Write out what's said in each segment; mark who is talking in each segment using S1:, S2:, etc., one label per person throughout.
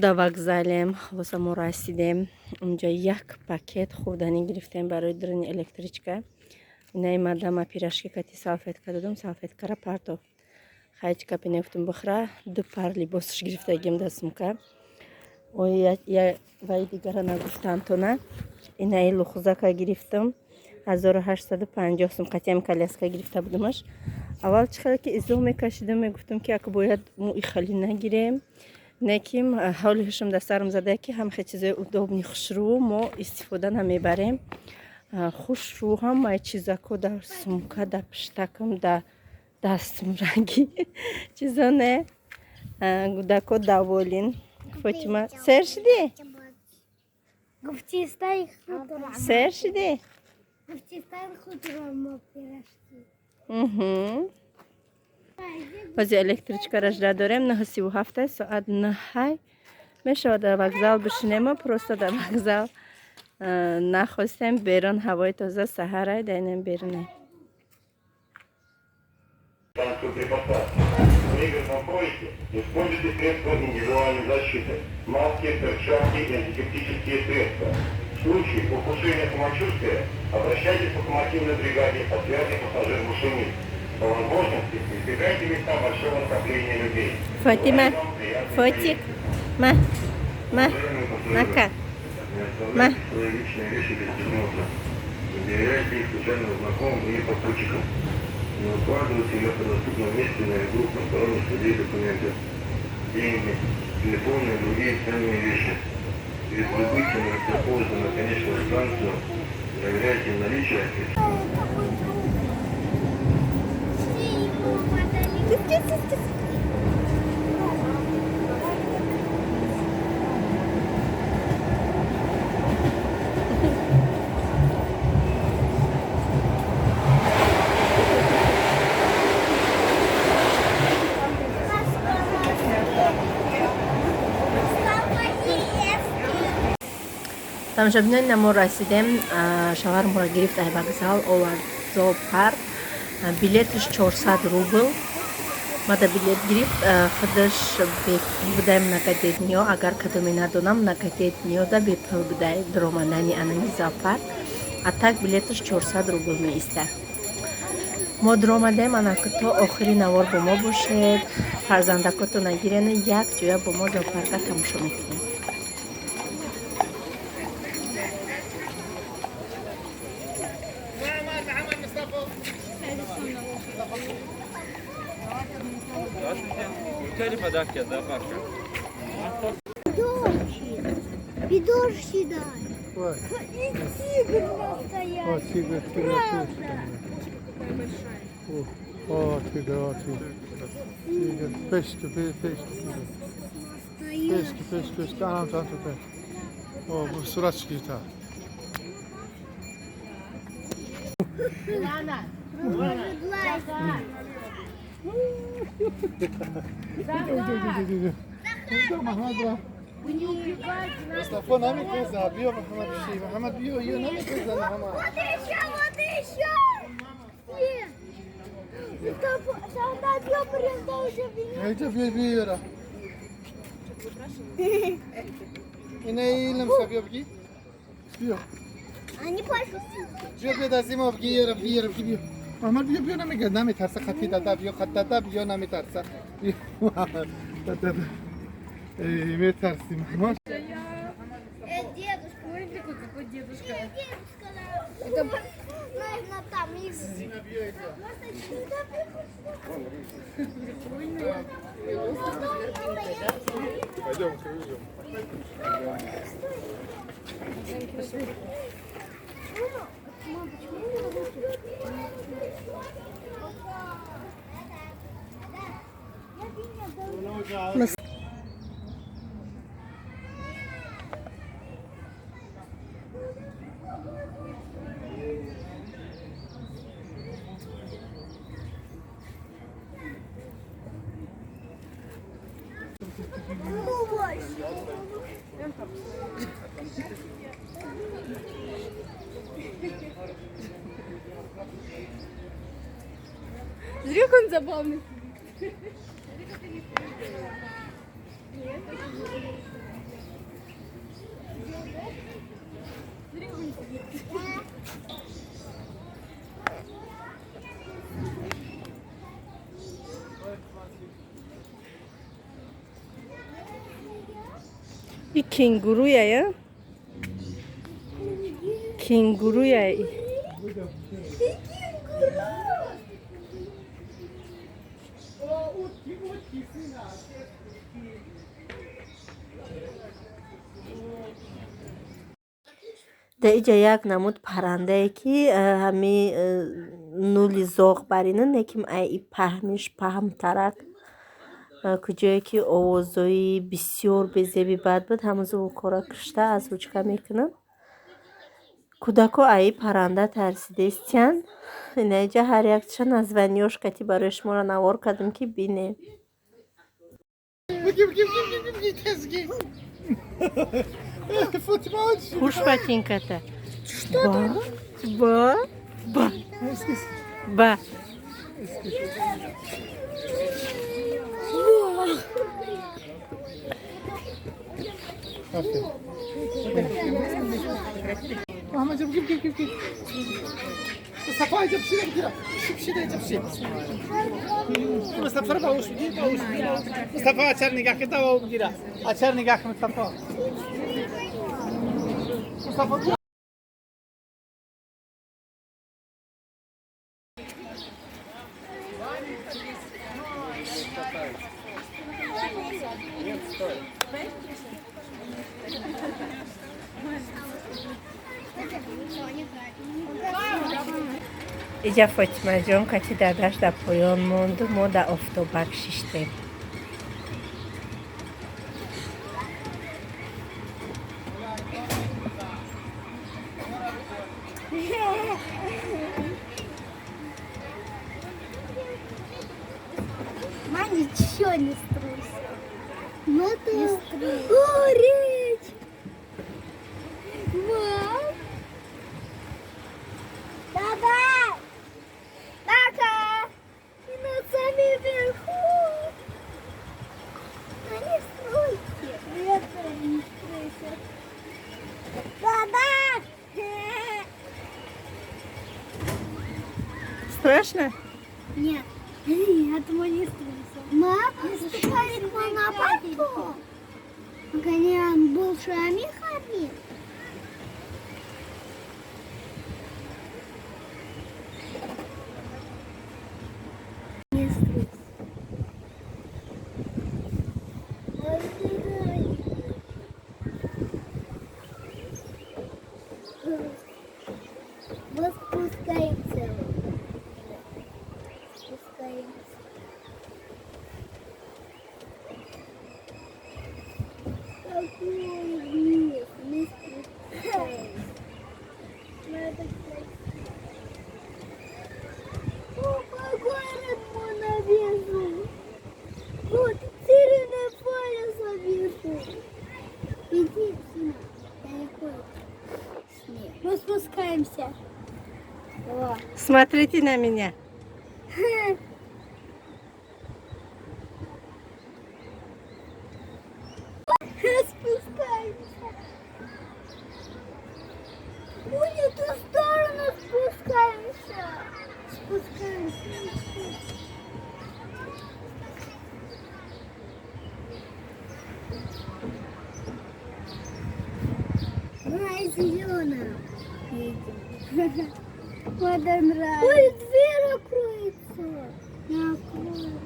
S1: да вокзалем, ҳозир мо расидем. Унҷо як пакет хурданӣ гирифтем барои драни электричка. Наимада ма пирашки кати салфетка додам, салфеткара партов. Хайчка пинефтум бухра, ду пар либосш гирифтагим да сумка. Я вай дигара нагуфтам то на. Инаи лухузака гирифтам. 1850 сум қатиям коляска гирифта будамаш. Аввал чӣ хеле ки изоҳ мекашидам, мегуфтам ки ака бояд муи хали нагирем. Неким ҳоли ҳушам да сарам зада ки ҳамахе чизои удобни хушрӯ мо истифода намебарем. Хушрӯ ҳамаи чизако дар сумка, дар пиштакам, дар дастам ранги чизо не. Гудако даволин. Фотима, сер шиди?
S2: Гуфти стай хуторам.
S1: Сер шиди?
S2: Гуфти стай хуторам мо пирашки.
S1: ҳозир электричкара жда дорем 9:37 соат 9 мешавад дар вокзал бишинем. Просто дар вокзал нахостем. Берун ҳавои тоза саҳарай дайнем беруне.
S3: При игрном поезде используйте средства индивидуальной защиты, маски, перчатки и антисептические средства. В случае ухудшения самочувствия обращайтесь к локомотивной бригаде по связи пассажир-машинист. По возможности избегайте места большого скопления людей.
S1: Фатима, Фотик, Мака,
S3: Свои личные вещи без переноса. Доверяйте их случайным знакомым или попутчикам. Не укладывайте в доступном месте на виду посторонних людей документы, деньги, телефоны и другие ценные вещи. Перед прибытием электропоезда на конечную станцию проверяйте наличие.
S1: тамошобинони мо расидем. Шавҳар моро гирифт дар вокзал, овард зоопарк. Билетиш 400 рубл. Мада билет гирифт. Худаш бепул будаем нагадед ниё. Агар кадоме надонам нагадед ниё да бепул будай дроманани анани зоопарк. А так билетиш 400 рубл меистад. мо дромадем анака то охири навор бо мо бошед. Фарзандакото нагирена як ҷоя бо мо зоопарка тамошо мекунем.
S4: Подарки от зоопарка.
S2: Видорщи дай. И тигр настоящий.
S5: О, тигр,
S2: Правда.
S5: О, тигр. Тигр. Пешки. Пешки. Анам тут. О, bu suratçı ta. Mustafa nami kızı biyo Muhammed bir şey. Muhammed biyo nami kızı Muhammed.
S2: Вот еще. Сюда бьем прям уже
S5: Haydi biyo ra. Yine ilim sabiyo bgi. Biyo.
S2: Они пошли.
S5: Biyo da zima bgi yara biyo. Muhammed biyo nami tersa khati dada biyo nami tersa. Dada. Me tersi Muhammed.
S2: Дедушка, смотри, какой дедушка. Дедушка, это, наверное, там есть.
S5: Пойдем.
S6: Смотри, как он забавный.
S1: Bir kenguruya ya. Kenguruya. در اینجا یک نمود پرنده ای که همی نولی زاغ برینه نکیم ای پهنش پهم ترک کجایی که آوازایی بسیار بزیبی بد بود هموزو او کارا کشته از روچکه میکنم کودکو ای پرنده ترسیده استیان اینجا هر یک چند از ونیوش کتی برای شما را نوار کردم که بینه خوش بچین کته با با
S5: محمد جب مصطفى جب شي كده شي جب شي مصطفى باوش بگیر مصطفى اچر نگاه کده و بگیره اچر نگاه مصطفى مصطفى
S1: اینجا فاطمه جان کتی در دشت در پایان موند ما در آفتابک شیشتیم
S2: Ма ничего не струсил. Ну ты не струсил. О, речь! Мам! Давай! Тата! И на самом верху! А не стройте! Нет, не стройся. Баба!
S1: страшно?
S2: Нет. Я думаю, не струсил. Мам, стукает на потом. Гоняем большими ходить. Не струсил. Мы спускаемся. Спускаемся. Какой вниз? Мы спускаемся. Надо о, какой мы навесу. Вот, сирены поле завесу. Иди сюда. Далеко. Снег. Мы спускаемся. О.
S1: Смотрите на меня.
S2: Спускаемся. Ой, в ту сторону спускаемся. Спускаемся. Ай, зеленая. Едем. Вода нравится. Ой, дверь откроется. Накроется.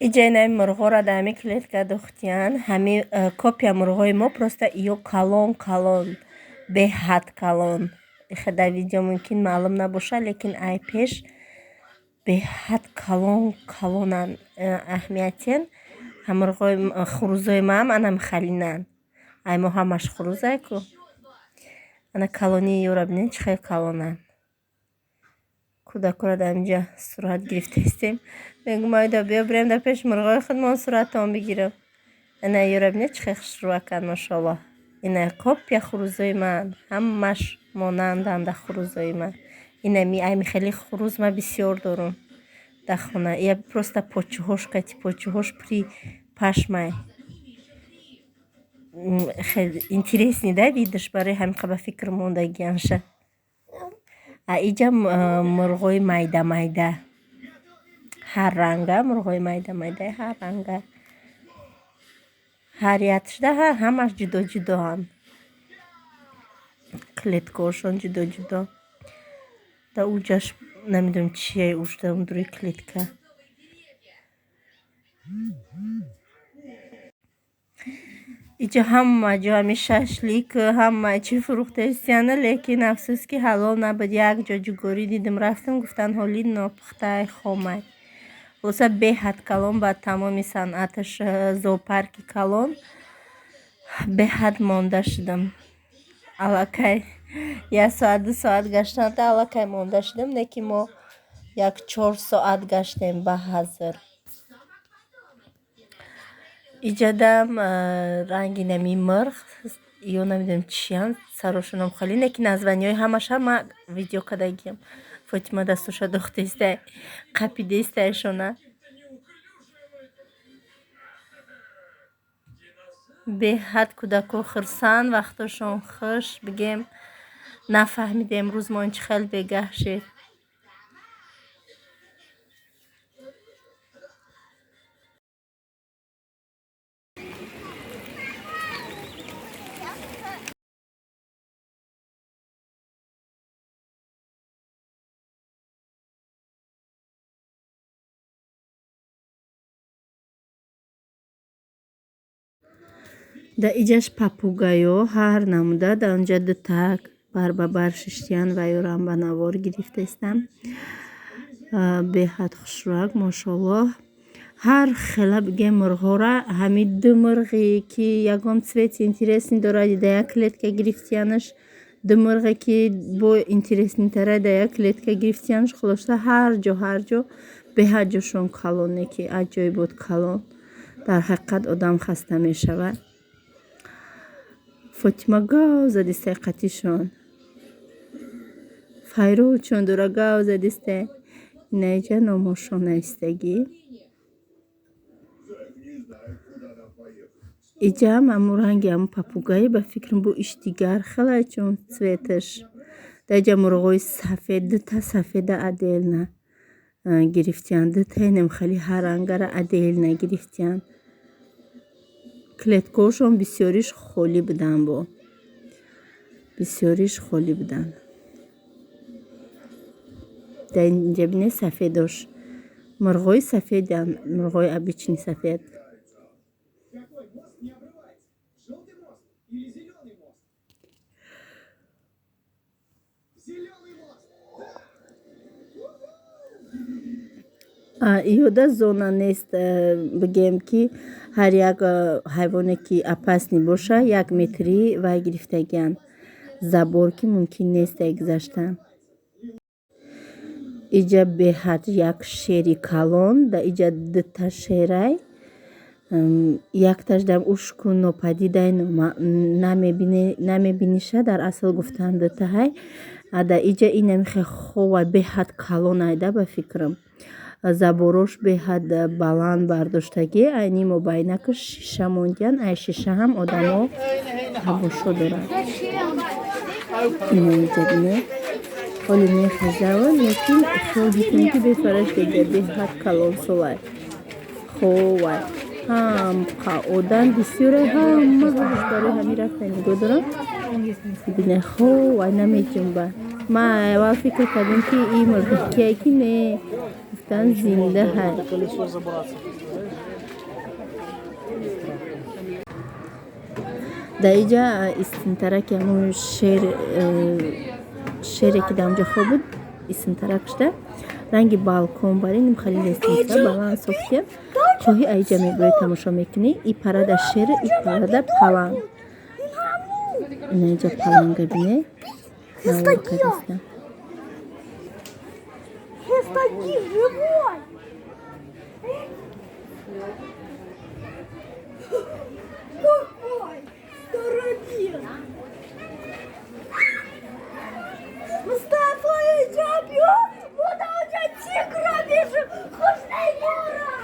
S1: اینجا این مرغا را در همی کلیدکه دختیان همی کپیا مرغای ما پرسته ایو کلون کلون به حد کلون در ویدیو ممکن معلوم نباشه لیکن ای پیش به حد کلون کلونن اهمیتین هم مرغای خروزای ما هم انم خلینن ای ما همش خروزای کو انا کلونی یو را بینین چه خیلی کلونن کودکو را در اینجا صورت گرفته استیم میگم آیدا بیا بریم در پیش مرغای خودمان صورت هم بگیرم اینا یو را بینید چه خوش رو کن ماشاءالله اینا کپیا خروزای من همش مانندن در خروزای من اینا خیلی خروز من بسیار دارم در خونه یا پروستا پوچه هاش کتی پوچه هاش پری پشمای خیلی інтересні, да, видиш, барои ҳамин ба фикр мондагианша. Иҷа мурғои майда-майда. Ҳар ранга, мурғои майда-майдаи ҳар ранга. Ҳар якшда ҳамаш ҷудо-ҷудоанд. Клеткаҳошон ҷудо-ҷудо. Да уҷаш намедонам чие уҷда ундруи клетка. Иҷа ҳама ҷо ҳами шашлик, ҳама чӣ фурӯхтестияна, лекин афсӯс ки ҳалол набуд. Як ҷо ҷугорӣ дидим, рафтам, гуфтанд ҳоли нопухтаи хомай. Хулоса беҳад калон ба тамоми санъаташ зоопарки калон беҳад монда шудам. Аллакай 1 соат 2 соат гаштанда аллакай монда шудам, лекин мо 1-4 соат гаштем ба ҳазр. Иҷадам ранги нами мирғ ё намедонам чиянд, сарошонам халӣ, лекин названиҳои ҳамаша ма видео кардагиам. Фотима дастуша дохтестай, қапидестайшона. Беҳад кӯдако хирсанд, вақтошон хуш, бигем нафаҳмидем имрӯз мо инчи хел бегаҳ шед. Да иҷаш папугайо ҳар намуда да онҷа дутак бар ба бар шиштиян ва ё рамбанавор гирифтаистам. Беҳад хушрак мошаллоҳ. Ҳар хела бигем мурғҳора ҳами ду мурғи ки ягон цвети интересни дорад да як клетка гирифтиянаш, ду мурғе ки бо интереснитара да як клетка гирифтиянаш. Хулоса ҳар ҷо беҳад ҷошон калоне ки аҷоибот калон. Дар ҳақиқат одам хаста мешавад. Фотима гав задистай қатишон. Файруд чондура гав задистай. Инаиҷа номошонаистагӣ. Иҷам аму ранги аму папугаи ба фикрам бу иш дигар хела чун цветаш. Даиҷа мурғои сафед, дута сафеда аделна гирифтиянд. Дутаинам хали ҳар рангара аделна гирифтиянд. Клеткаҳошон бисёриш холӣ буданд бо. Бисёриш холӣ буданд. Да инҷа бинед сафедош. Мурғои сафеданд, мурғои обични сафед. Иёда зона нест бигем ки ҳар як ҳайвоне ки опасни боша 1 метри вай гирифтагианд. Забор ки мумкин нест гузаштан. Иҷа беҳад як шери калон, да иҷа дута шерай. Якташдам ушку нопадидай намебиниша, дар асл гуфтанд дутаҳай. Да иҷа инами хе хова беҳад калонай да ба фикрам. Заборош беҳад баланд бардоштагӣ, айни мобайнакаш шиша мондиян, ай шиша ҳам одамо ҳавошо дорад. Инаиҷа бинед. Ҳоли мехезавад, лекин хел бикунӣ ки бефараш дега беҳад калон солай. Ховай. Ҳам қаодан бисёре ҳама ҳамаш барои ҳамин рафтан нигоҳ дорам. Бинед ховай намеҷунба. Ма аввал фикр кардам ки ин мурғи кие ки не гуфтан зинда ҳай. Да иҷа истинтараки ҳамун шере ки дар онҷа хоб буд, истинтаракшда ранги балкон бариним хали лестница баланд сохтем. Хоҳӣ аиҷа мебурӣ тамошо мекунӣ. И парада шер, и парада паланг. Инаиҷа паланга бинед. Навокадиста.
S2: живой! Какой здоровенный! Мустафа, иди бьет! Вот он же тигра вижу! Худшная Юра!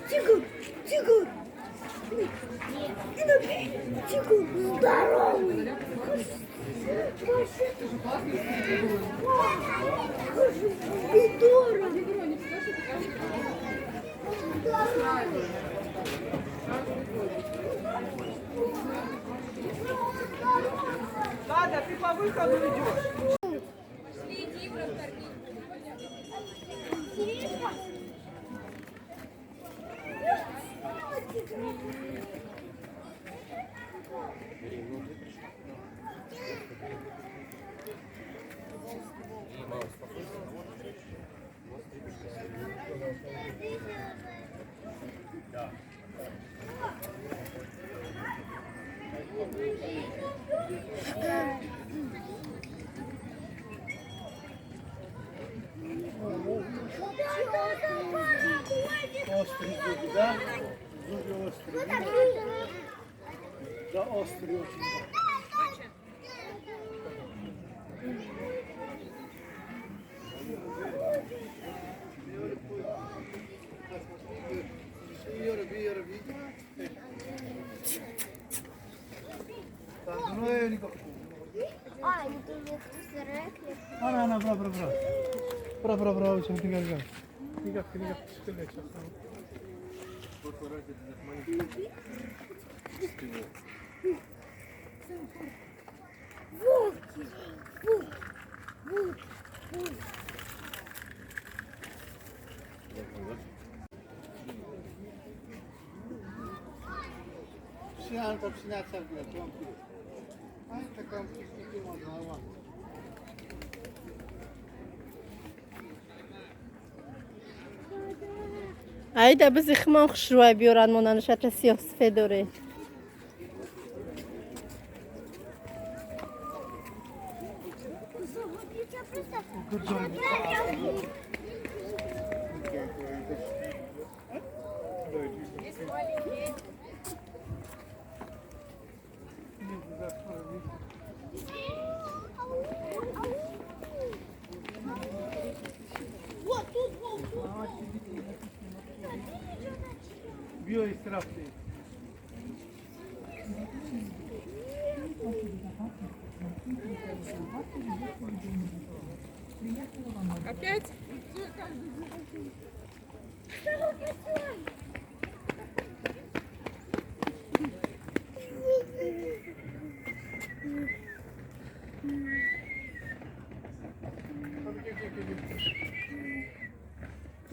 S2: Тигр, тигр. Тигр, здоровый. Пидора.
S4: Лада, ты по выходу идешь.
S5: Острый зуб, да? Зубы острые. Да, острый очень.
S2: Ай, ну ты мне срекли.
S5: Ana, bra, bra, bra. Bra, bra, bra. Çok güzel güzel. Tinggal, tinggal. Sekali, sekali.
S2: Волки. Волк. Волк. Волк.
S5: Przyjechałem to przyniać sobie, ciągle. Aj, taką nie można.
S1: Айда біз ихмон хушруай биёран монан шатра сиёҳ сфедоре.
S2: Вот тут волк.
S5: Биоисраф değil.
S4: Опять?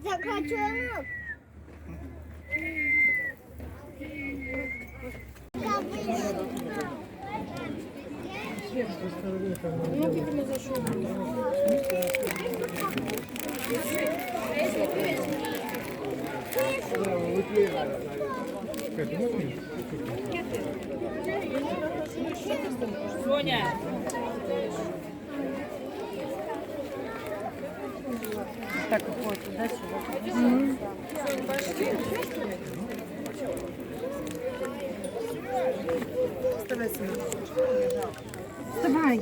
S2: Закачанок.
S4: Соня.
S1: Так вот, дальше. Вставай.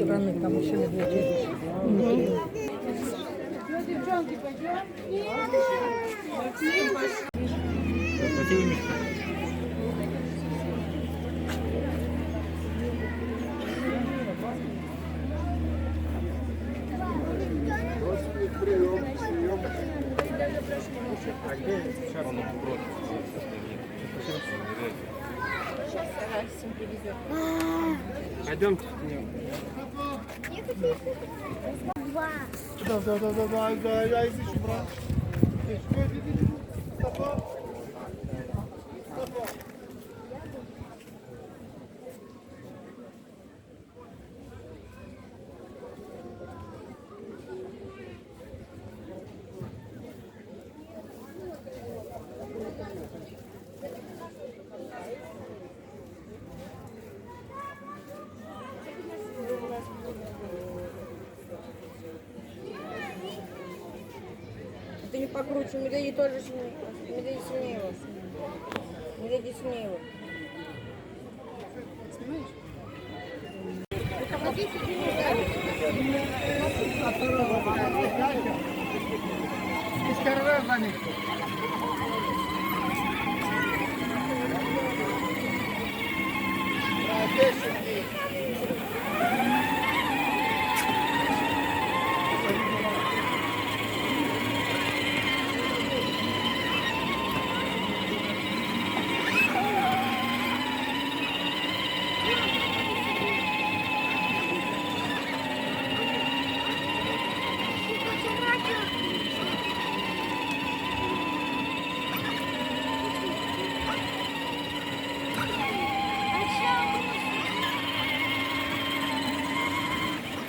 S1: Странно, там еще медведь.
S4: Девчонки, пойдем?
S5: Пойдемте.
S2: Два.
S5: Да, иди сюда. Иди. Стопа.
S6: покруче. Медведи тоже сильнее. Медведи сильнее его. Медведи сильнее его.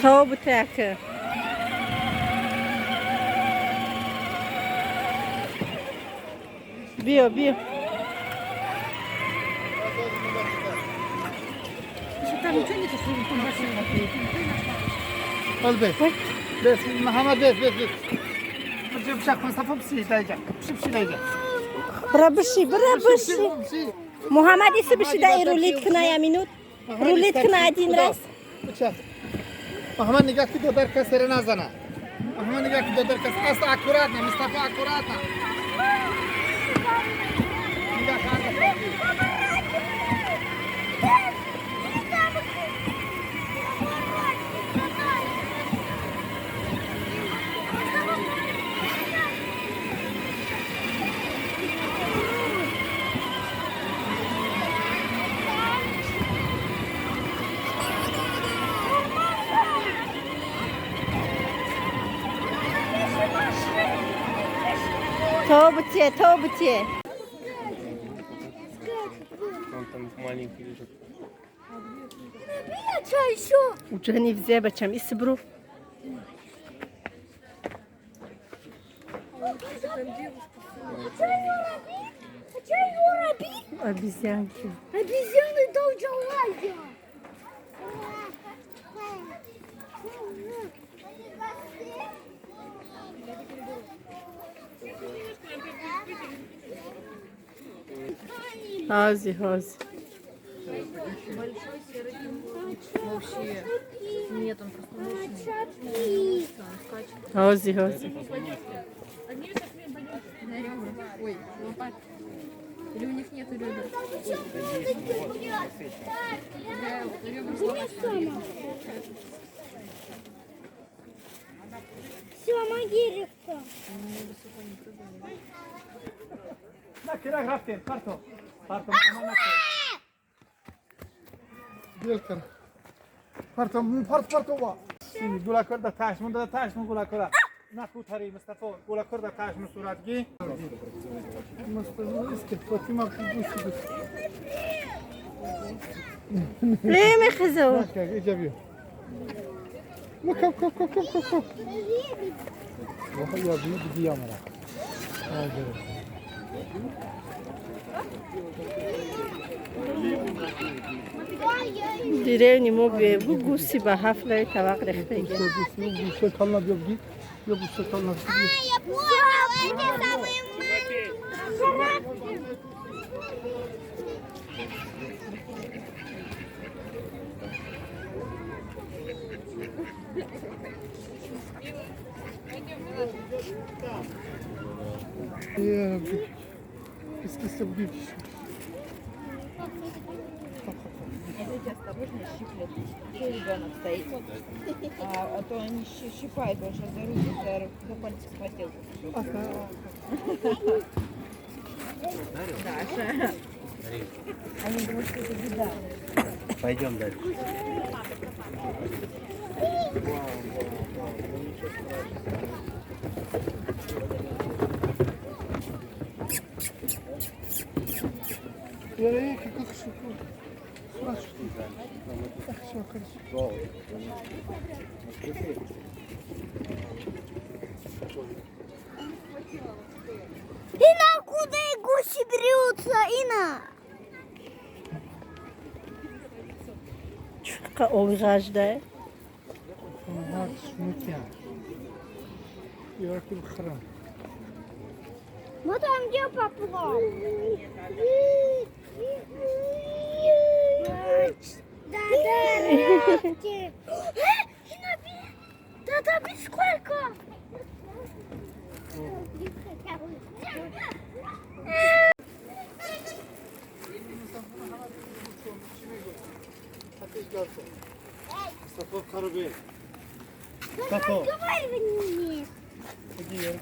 S1: Tava buteka. Bio.
S5: قلبي بس محمد بس بجيب شاك مصطفى بسي دايجا بسي دايجا
S1: Brabışı.
S5: بسي
S1: Muhammed ise bir şey de ruletkina ya minut. Ruletkina один раз.
S5: بچه محمد نگاه کی دو در کس سر نزنه محمد نگاه کی دو در کس اصلا اکورات نه مصطفی اکورات نه نگاه کن
S1: Tava butiye.
S3: Он там маленький лежит.
S1: Ucani vize bacham isbru. Обезьянки.
S2: Обезьяны тоже лазят.
S1: Hazi.
S6: Большой серый вообще нет, он просто мощный. Он скачет.
S1: Hazi.
S6: На ребра. Ой, лопат. Или у них нету ребер? Ребра сломать.
S2: Все, Магиревка.
S5: نه که رفتیم پرتو محمد نکن بیل کن پرتو وا سیمی گولا کرده تاشمون داده تاشمون گولا کرده نکو تری مصطفی گولا کرده تاشمون صورتگی مصطفی اسکت فاطمه بگوشی بس
S1: Leme kızı.
S5: نه که ایجا بیو کم واه یا بیو دیگه یا مرا
S1: Деревни моби бу гуси ба хафлаи тавақ рехтаги.
S5: گوشه کالنا بیو بگی یا گوشه کالنا بگی
S2: Я понял, эти самые маленькие.
S5: Я искусство бить.
S6: Осторожно, щиплет. Что ребенок стоит? А то они щипают, он сейчас за руки, за пальцы схватил. Даша. Они думают, что это беда.
S3: Пойдем дальше.
S5: Как все хорошо.
S2: Ина, куда и гуси берутся, Ина?
S1: Чука овгажда.
S5: Вот шмутя. Я кул храм.
S2: ما tam gdzie papugą. Tata, biskłeko!
S5: Mustafa Karabey.
S2: Tato. Давай мне.
S5: Gidiyor.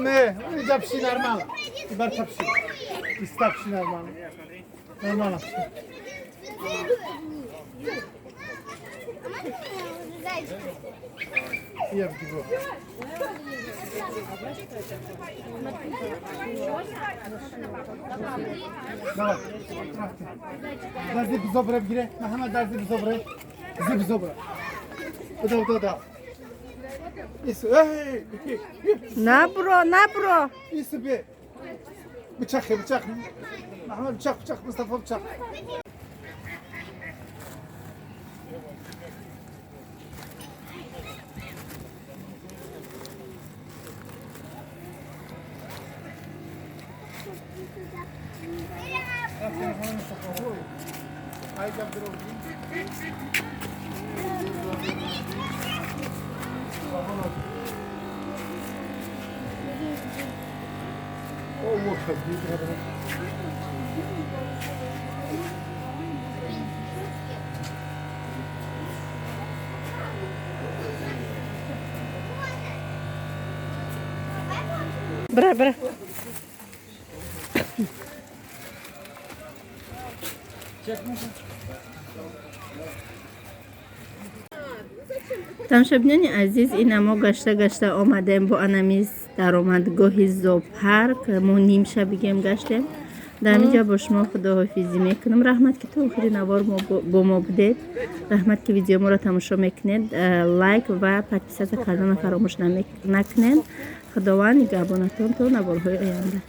S5: Ne? Idzie psi normalnie. I bardzo psi. I sta psi normalnie. Normalnie psi. Я в него. Давай. Дай зип зобре в гире. Махамад, дай зип зобре. Зип зобре. Да. Эй!
S1: Набро.
S5: İyi be. Bıçak. Mehmet bıçak. Mustafa bıçak. Oh, çok büyük bir adam.
S1: Bırak. тамошобинони азиз ина мо гашта омадем бо анамиз даромадгоҳи зоопарк мо нимшабигем гаштем дар инҷа бо шумо худоҳофизӣ мекунам. раҳмат ки то охири навор бо мо будед. раҳмат ки видеоморо тамошо мекунед. лайк ва подписатсия кардана фаромӯш накунед. худованд нигаҳбонатон то наворҳои оянда.